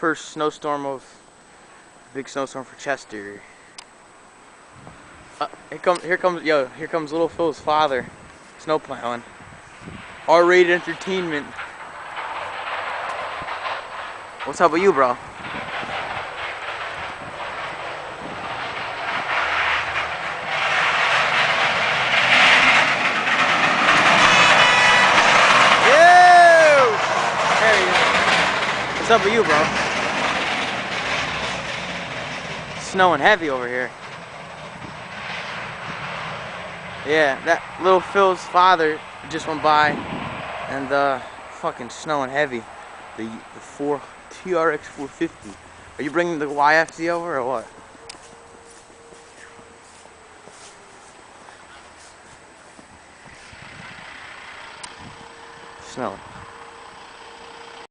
First snowstorm of big snowstorm for Chester. Here comes little Phil's father, snow plowing. RatedREntertainment. What's up with you, bro? What's up with you, bro? It's snowing heavy over here. Yeah, that little Phil's father just went by, and fucking snowing heavy. The TRX 450. Are you bringing the YFZ over or what? Snowing.